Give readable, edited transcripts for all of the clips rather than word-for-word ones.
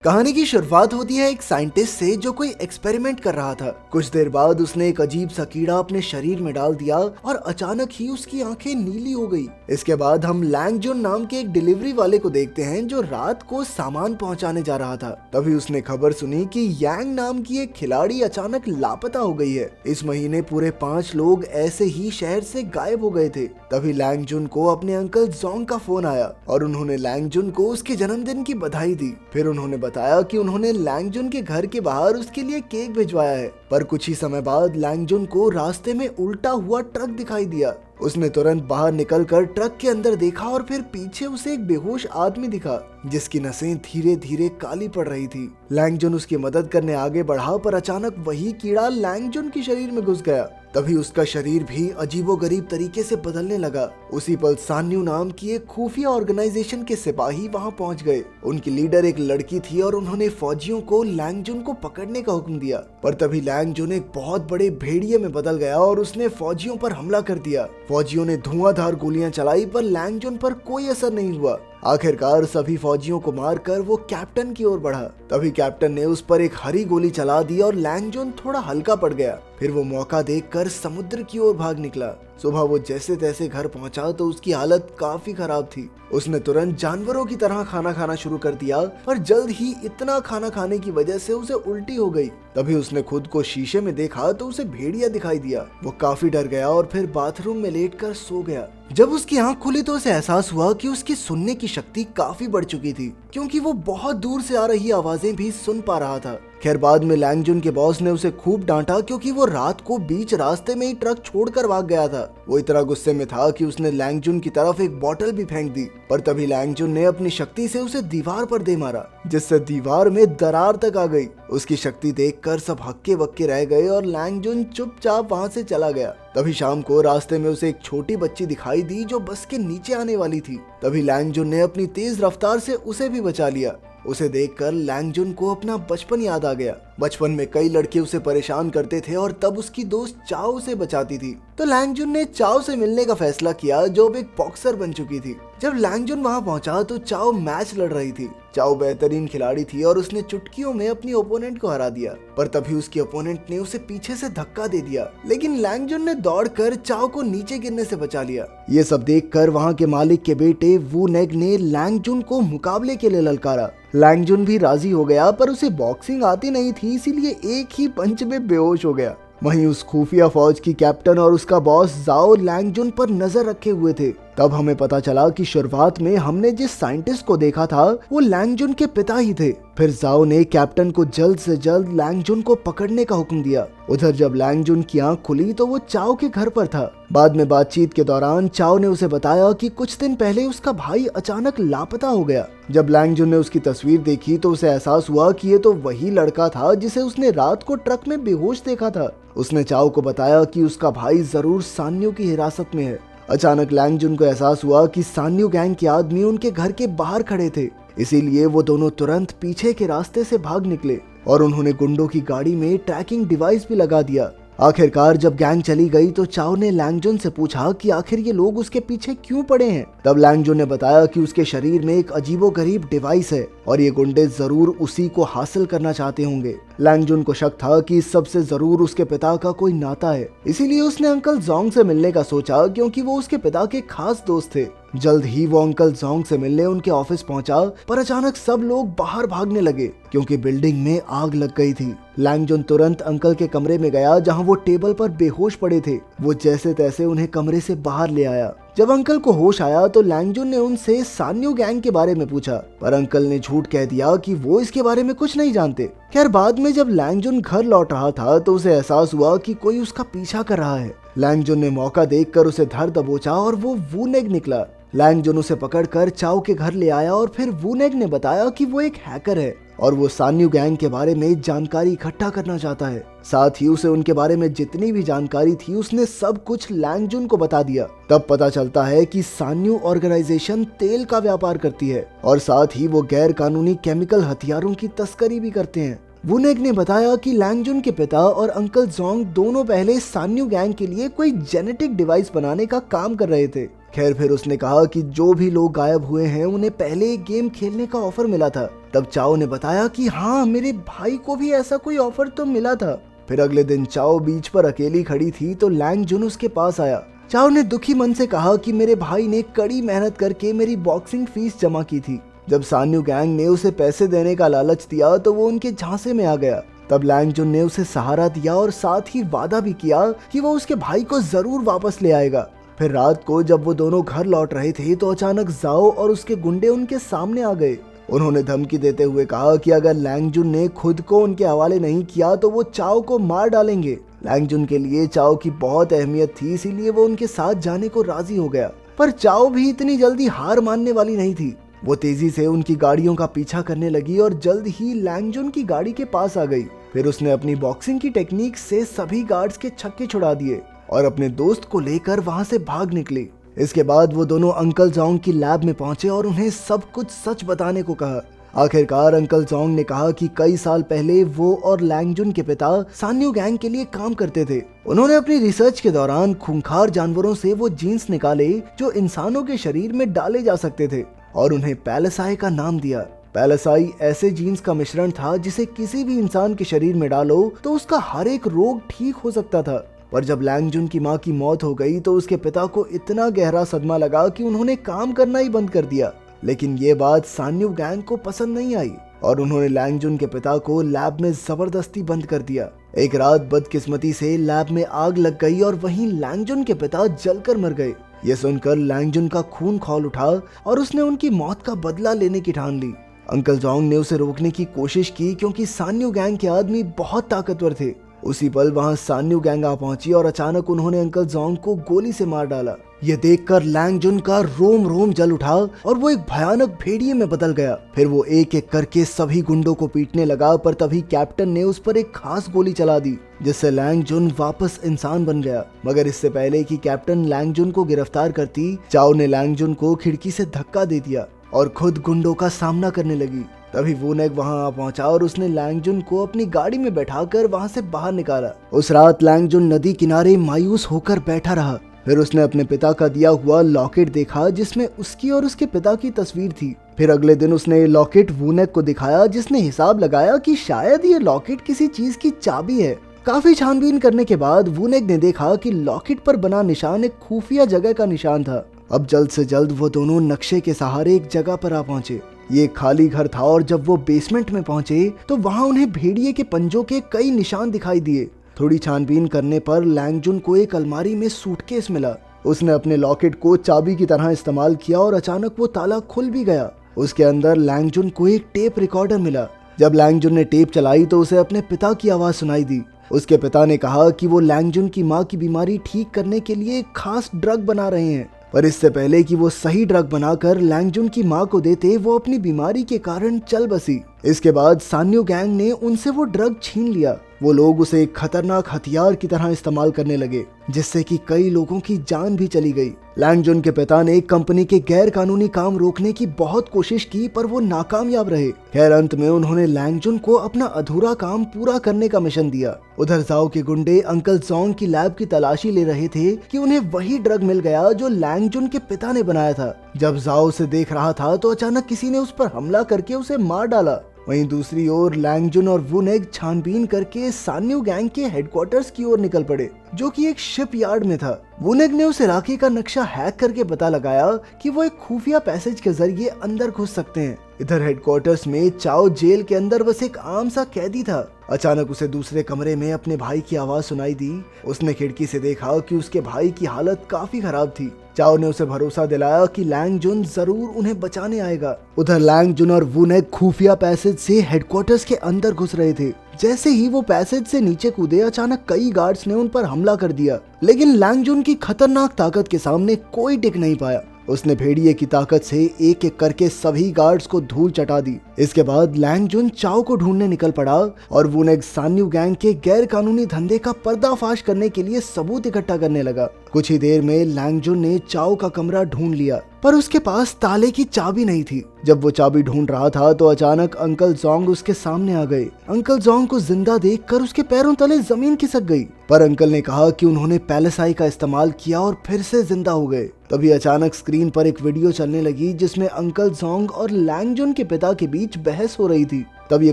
कहानी की शुरुआत होती है एक साइंटिस्ट से जो कोई एक्सपेरिमेंट कर रहा था। कुछ देर बाद उसने एक अजीब सा कीड़ा अपने शरीर में डाल दिया और अचानक ही उसकी आंखें नीली हो गई। इसके बाद हम लैंग जुन नाम के एक डिलीवरी वाले को देखते हैं जो रात को सामान पहुंचाने जा रहा था। तभी उसने खबर सुनी कि यांग नाम की एक खिलाड़ी अचानक लापता हो गई है। इस महीने पूरे 5 लोग ऐसे ही शहर से गायब हो गए थे। तभी लैंग जुन को अपने अंकल जोंग का फोन आया और उन्होंने लैंग जुन को उसके जन्मदिन की बधाई दी। फिर उन्होंने बताया कि उन्होंने लैंग जुन के घर के बाहर उसके लिए केक भिजवाया है। पर कुछ ही समय बाद लैंग जुन को रास्ते में उल्टा हुआ ट्रक दिखाई दिया। उसने तुरंत बाहर निकलकर ट्रक के अंदर देखा और फिर पीछे उसे एक बेहोश आदमी दिखा जिसकी नसें धीरे धीरे काली पड़ रही थी। लैंग जुन उसकी मदद करने आगे बढ़ा पर अचानक वही कीड़ा लैंग जुन के शरीर में घुस गया। तभी उसका शरीर भी अजीबोगरीब तरीके से बदलने लगा। उसी पल सान्यू नाम की एक खुफिया ऑर्गेनाइजेशन के सिपाही वहां पहुंच गए। उनकी लीडर एक लड़की थी और उन्होंने फौजियों को लैंग जुन को पकड़ने का हुक्म दिया। पर तभी लैंग जुन एक बहुत बड़े भेड़िए में बदल गया और उसने फौजियों पर हमला कर दिया। फौजियों ने धुआंधार गोलियां चलाई पर लैंग जुन पर कोई असर नहीं हुआ। आखिरकार सभी फौजियों को मारकर वो कैप्टन की ओर बढ़ा। तभी कैप्टन ने उस पर एक हरी गोली चला दी और लैंग जुन थोड़ा हल्का पड़ गया। फिर वो मौका देखकर समुद्र की ओर भाग निकला। सुबह वो जैसे तैसे घर पहुंचा तो उसकी हालत काफी खराब थी। उसने तुरंत जानवरों की तरह खाना खाना शुरू कर दिया पर जल्द ही इतना खाना खाने की वजह से उसे उल्टी हो गई। तभी उसने खुद को शीशे में देखा तो उसे भेड़िया दिखाई दिया। वो काफी डर गया और फिर बाथरूम में लेटकर सो गया। जब उसकी आंख खुली तो उसे एहसास हुआ कि उसकी सुनने की शक्ति काफी बढ़ चुकी थी क्योंकि वो बहुत दूर से आ रही आवाजें भी सुन पा रहा था। खैर बाद में लैंग जुन के बॉस ने उसे खूब डांटा क्योंकि वो रात को बीच रास्ते में ही ट्रक छोड़कर भाग गया था। वो इतना गुस्से में था कि उसने लैंग जुन की तरफ एक बोतल भी फेंक दी। पर तभी लैंग जुन ने अपनी शक्ति से उसे दीवार पर दे मारा जिससे दीवार में दरार तक आ गई। उसकी शक्ति देखकर सब हक्के बक्के रह गए और लैंग जुन चुपचाप वहां से चला गया। तभी शाम को रास्ते में उसे एक छोटी बच्ची दिखाई दी जो बस के नीचे आने वाली थी। तभी लैंग जुन ने अपनी तेज रफ्तार से उसे भी बचा लिया। उसे देखकर लैंग जुन को अपना बचपन याद आ गया। बचपन में कई लड़के उसे परेशान करते थे और तब उसकी दोस्त चाओ उसे बचाती थी। तो लैंग जुन ने चाओ से मिलने का फैसला किया जो अब एक बॉक्सर बन चुकी थी। जब लैंग जुन वहां पहुंचा तो चाओ मैच लड़ रही थी। चाओ बेहतरीन खिलाड़ी थी और उसने चुटकियों में अपनी ओपोनेंट को हरा दिया। पर तभी उसकी ओपोनेंट ने उसे पीछे से धक्का दे दिया लेकिन लैंग जुन ने दौड़कर चाओ को नीचे गिरने से बचा लिया। ये सब देखकर वहां के मालिक के बेटे वू नेग ने लैंग जुन को मुकाबले के लिए ललकारा। लैंग जुन भी राजी हो गया पर उसे बॉक्सिंग आती नहीं थी इसीलिए एक ही पंच में बेहोश हो गया। वहीं उस खुफिया फौज की कैप्टन और उसका बॉस जाओ लैंग जुन पर नजर रखे हुए थे। तब हमें पता चला कि शुरुआत में हमने जिस साइंटिस्ट को देखा था वो लैंग जुन के पिता ही थे। फिर जाओ ने कैप्टन को जल्द से जल्द लैंग जुन को पकड़ने का हुक्म दिया। उधर जब लैंग जुन की आंख खुली तो वो चाओ के घर पर था। बाद में बातचीत के दौरान चाओ ने उसे बताया कि कुछ दिन पहले उसका भाई अचानक लापता हो गया। जब लैंग जुन ने उसकी तस्वीर देखी तो उसे एहसास हुआ कि ये तो वही लड़का था जिसे उसने रात को ट्रक में बेहोश देखा था। उसने चाओ को बताया कि उसका भाई जरूर सान्यू की हिरासत में है। अचानक लैंग जुन को एहसास हुआ कि सान्यू गैंग के आदमी उनके घर के बाहर खड़े थे। इसीलिए वो दोनों तुरंत पीछे के रास्ते से भाग निकले और उन्होंने गुंडों की गाड़ी में ट्रैकिंग डिवाइस भी लगा दिया। आखिरकार जब गैंग चली गई तो चाओ ने लैंग जुन से पूछा कि आखिर ये लोग उसके पीछे क्यों पड़े हैं। तब लैंग जुन ने बताया कि उसके शरीर में एक अजीबोगरीब डिवाइस है और ये गुंडे जरूर उसी को हासिल करना चाहते होंगे। लैंग जुन को शक था कि इस सब से जरूर उसके पिता का कोई नाता है, इसीलिए उसने अंकल जोंग से मिलने का सोचा क्योंकि वो उसके पिता के खास दोस्त थे। जल्द ही वो अंकल जोंग से मिलने उनके ऑफिस पहुंचा पर अचानक सब लोग बाहर भागने लगे क्योंकि बिल्डिंग में आग लग गई थी। लैंग जुन तुरंत अंकल के कमरे में गया जहां वो टेबल पर बेहोश पड़े थे। वो जैसे तैसे उन्हें कमरे से बाहर ले आया। जब अंकल को होश आया तो लैंग जुन ने उनसे सान्यू गैंग के बारे में पूछा पर अंकल ने झूठ कह दिया कि वो इसके बारे में कुछ नहीं जानते। खैर बाद में जब लैंग जुन घर लौट रहा था तो उसे एहसास हुआ कि कोई उसका पीछा कर रहा है। लैंग जुन ने मौका देखकर उसे धर दबोचा और वो वू नेग निकला। लैंग जुन उसे पकड़कर चाओ के घर ले आया और फिर वू नेग ने बताया कि वो एक हैकर है और वो सान्यू गैंग के बारे में जानकारी इकट्ठा करना चाहता है। साथ ही उसे उनके बारे में जितनी भी जानकारी थी उसने सब कुछ लैंग जुन को बता दिया। तब पता चलता है कि सान्यू ऑर्गेनाइजेशन तेल का व्यापार करती है और साथ ही वो गैर कानूनी केमिकल हथियारों की तस्करी भी करते हैं। वू नेग ने बताया कि लैंग जुन के पिता और अंकल जोंग दोनों पहले सान्यू गैंग के लिए कोई जेनेटिक डिवाइस बनाने का काम कर रहे थे। खैर फिर उसने कहा कि जो भी लोग गायब हुए हैं उन्हें पहले एक गेम खेलने का ऑफर मिला था तब चाओ ने बताया कि हाँ, मेरे भाई को भी ऐसा कोई ऑफर तो मिला था। फिर अगले दिन चाओ बीच पर अकेली खड़ी थी तो लैंग जुन उसके पास आया। चाओ ने दुखी मन से कहा कि मेरे भाई ने कड़ी मेहनत करके मेरी बॉक्सिंग फीस जमा की थी। जब सान्यू गैंग ने उसे पैसे देने का लालच दिया तो वो उनके झांसे में आ गया। तब लैंग जुन ने उसे सहारा दिया और साथ ही वादा भी किया कि वो उसके भाई को जरूर वापस ले आएगा। फिर रात को जब वो दोनों घर लौट रहे थे तो अचानक जाओ और उसके गुंडे उनके सामने आ गए। उन्होंने धमकी देते हुए कहा कि अगर लैंग जुन ने खुद को उनके हवाले नहीं किया तो वो चाओ को मार डालेंगे। लैंग जुन के लिए चाओ की बहुत अहमियत थी, इसीलिए वो उनके साथ जाने को राजी हो गया। पर चाओ भी इतनी जल्दी हार मानने वाली नहीं थी। वो तेजी से उनकी गाड़ियों का पीछा करने लगी और जल्द ही लैंग जुन की गाड़ी के पास आ गई। फिर उसने अपनी बॉक्सिंग की टेक्निक से सभी गार्ड्स के छक्के छुड़ा दिए और अपने दोस्त को लेकर वहां से भाग निकली। इसके बाद वो दोनों अंकल जोंग की लैब में पहुंचे और उन्हें सब कुछ सच बताने को कहा। आखिरकार अंकल जोंग ने कहा कि कई साल पहले वो और लैंग जुन के पिता सान्यू गैंग के लिए काम करते थे। उन्होंने अपनी रिसर्च के दौरान खूंखार जानवरों से वो जीन्स निकाले जो इंसानों के शरीर में डाले जा सकते थे और उन्हें पैलेसाई का नाम दिया। पैलेसाई ऐसे जीन्स का मिश्रण था जिसे किसी भी इंसान के शरीर में डालो तो उसका हर एक रोग ठीक हो सकता था। पर जब लैंग जुन की मां की मौत हो गई तो उसके पिता को इतना गहरा सदमा लगा कि उन्होंने काम करना ही बंद कर दिया। लेकिन ये बात सान्यू गैंग को पसंद नहीं आई और उन्होंने लैंग जुन के पिता को लैब में जबरदस्ती बंद कर दिया। एक रात बदकिस्मती से लैब में आग लग गई और वहीं लैंग जुन के पिता जलकर मर गए। ये सुनकर लैंग जुन का खून खौल उठा और उसने उनकी मौत का बदला लेने की ठान ली। अंकल जोंग ने उसे रोकने की कोशिश की क्योंकि सान्यू गैंग के आदमी बहुत ताकतवर थे। उसी पल वहां सान्यू गैंग आ पहुंची और अचानक उन्होंने अंकल जोंग को गोली से मार डाला। यह देखकर लैंग जुन का रोम रोम जल उठा और वो एक भयानक भेड़िए में बदल गया। फिर वो एक एक करके सभी गुंडों को पीटने लगा, पर तभी कैप्टन ने उस पर एक खास गोली चला दी जिससे लैंग जुन वापस इंसान बन गया। मगर इससे पहले कि कैप्टन लैंग जुन को गिरफ्तार करती, चाओ ने लैंग जुन को खिड़की से धक्का दे दिया और खुद गुंडों का सामना करने लगी। तभी वूनेग वहां आ पहुंचा और उसने लैंग जुन को अपनी गाड़ी में बैठाकर वहां से बाहर निकाला। उस रात लैंग जुन नदी किनारे मायूस होकर बैठा रहा। फिर उसने अपने पिता का दिया हुआ लॉकेट देखा जिसमें उसकी और उसके पिता की तस्वीर थी। फिर अगले दिन उसने लॉकेट वूनेग को दिखाया जिसने हिसाब लगाया कि शायद ये लॉकेट किसी चीज की चाबी है। काफी छानबीन करने के बाद वूनेग ने देखा कि लॉकेट पर बना निशान एक खुफिया जगह का निशान था। अब जल्द से जल्द वो दोनों नक्शे के सहारे एक जगह पर आ पहुंचे। ये खाली घर था और जब वो बेसमेंट में पहुंचे तो वहां उन्हें भेड़िए के पंजों के कई निशान दिखाई दिए। थोड़ी छानबीन करने पर लैंग जुन को एक अलमारी में सूटकेस मिला। उसने अपने लॉकेट को चाबी की तरह इस्तेमाल किया और अचानक वो ताला खुल भी गया। उसके अंदर लैंग जुन को एक टेप रिकॉर्डर मिला। जब लैंग जुन ने टेप चलाई तो उसे अपने पिता की आवाज सुनाई दी। उसके पिता ने कहा कि वो लैंग जुन की मां की बीमारी ठीक करने के लिए एक खास ड्रग बना रहे हैं, पर इससे पहले कि वो सही ड्रग बनाकर लैंग जुन की मां को देते, वो अपनी बीमारी के कारण चल बसी। इसके बाद सान्यू गैंग ने उनसे वो ड्रग छीन लिया। वो लोग उसे एक खतरनाक हथियार की तरह इस्तेमाल करने लगे जिससे कि कई लोगों की जान भी चली गई। लैंग जुन के पिता ने कंपनी के गैर कानूनी काम रोकने की बहुत कोशिश की पर वो नाकामयाब रहे। खैर अंत में उन्होंने लैंग जुन को अपना अधूरा काम पूरा करने का मिशन दिया। उधर जाओ के गुंडे अंकल जोंग की लैब की तलाशी ले रहे थे कि उन्हें वही ड्रग मिल गया जो लैंग जुन के पिता ने बनाया था। जब जाओ उसे देख रहा था तो अचानक किसी ने उस पर हमला करके उसे मार डाला। वहीं दूसरी ओर लैंग जुन और वूनेग छानबीन करके सान्यू गैंग के हेडक्वार्टर्स की ओर निकल पड़े जो कि एक शिप यार्ड में था। वूनेग ने उस इलाके का नक्शा हैक करके पता लगाया कि वो एक खुफिया पैसेज के जरिए अंदर घुस सकते हैं। इधर हेडक्वार्टर्स में चाओ जेल के अंदर बस एक आम सा कैदी था। अचानक उसे दूसरे कमरे में अपने भाई की आवाज सुनाई दी। उसने खिड़की से देखा कि उसके भाई की हालत काफी खराब थी। चाओ ने उसे भरोसा दिलाया कि लैंग जुन जरूर उन्हें बचाने आएगा। उधर लैंग जुन और वूनेग खुफिया पैसेज से हेडक्वार्टर्स के अंदर घुस रहे थे। जैसे ही वो पैसेज से नीचे कूदे, अचानक कई गार्ड्स ने उन पर हमला कर दिया, लेकिन लैंग जुन की खतरनाक ताकत के सामने कोई टिक नहीं पाया। उसने भेड़िए की ताकत से एक एक करके सभी गार्ड्स को धूल चटा दी। इसके बाद लैंग जुन चाओ को ढूंढने निकल पड़ा और वूनेग सान्यू गैंग के गैर कानूनी धंधे का पर्दाफाश करने के लिए सबूत इकट्ठा करने लगा। कुछ ही देर में लैंगजुन ने चाओ का कमरा ढूंढ लिया, पर उसके पास ताले की चाबी नहीं थी। जब वो चाबी ढूंढ रहा था तो अचानक अंकल जोंग उसके सामने आ गए। अंकल जोंग को जिंदा देखकर उसके पैरों तले जमीन खिसक गई, पर अंकल ने कहा कि उन्होंने पैलेसाई का इस्तेमाल किया और फिर से जिंदा हो गए। तभी अचानक स्क्रीन पर एक वीडियो चलने लगी जिसमें अंकल जोंग और लैंगजुन के पिता के बीच बहस हो रही थी। तब ये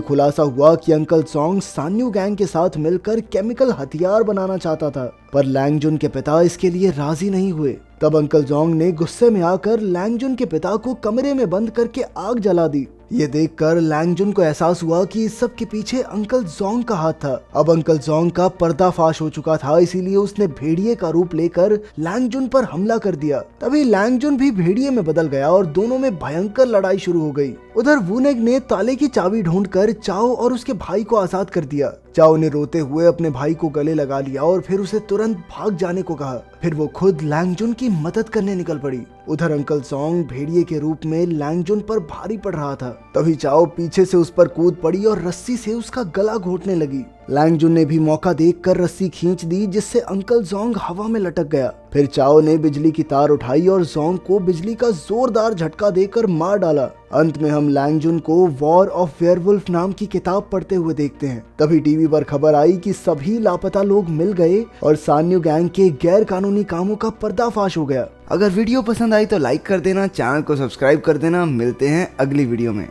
खुलासा हुआ कि अंकल जोंग सान्यू गैंग के साथ मिलकर केमिकल हथियार बनाना चाहता था, पर लैंगजुन के पिता इसके लिए राजी नहीं हुए। तब अंकल जोंग ने गुस्से में आकर लैंगजुन के पिता को कमरे में बंद करके आग जला दी। ये देखकर लैंगजुन को एहसास हुआ कि इस सब के पीछे अंकल जोंग का हाथ था। अब अंकल जोंग का पर्दाफाश हो चुका था, इसीलिए उसने भेड़िए का रूप लेकर लैंगजुन पर हमला कर दिया। तभी लैंगजुन भी भेड़िए में बदल गया और दोनों में भयंकर लड़ाई शुरू हो गई। उधर वूनेग ने ताले की चाबी ढूंढकर चाओ और उसके भाई को आजाद कर दिया। चाओ ने रोते हुए अपने भाई को गले लगा लिया और फिर उसे तुरंत भाग जाने को कहा। फिर वो खुद लैंगजुन की मदद करने निकल पड़ी। उधर अंकल जोंग भेड़िए के रूप में लैंगजुन पर भारी पड़ रहा था। तभी चाओ पीछे से उस पर कूद पड़ी और रस्सी से उसका गला घोंटने लगी। लैंगजुन ने भी मौका देखकर रस्सी खींच दी, जिससे अंकल जोंग हवा में लटक गया। फिर चाओ ने बिजली की तार उठाई और जोंग को बिजली का जोरदार झटका देकर मार डाला। अंत में हम लैंगजुन को वॉर ऑफ वेयरवुल्फ नाम की किताब पढ़ते हुए देखते हैं। तभी टीवी पर खबर आई कि सभी लापता लोग मिल गए और सान्यू गैंग के गैर कानूनी कामों का पर्दाफाश हो गया। अगर वीडियो पसंद आई तो लाइक कर देना, चैनल को सब्सक्राइब कर देना। मिलते हैं अगली वीडियो में।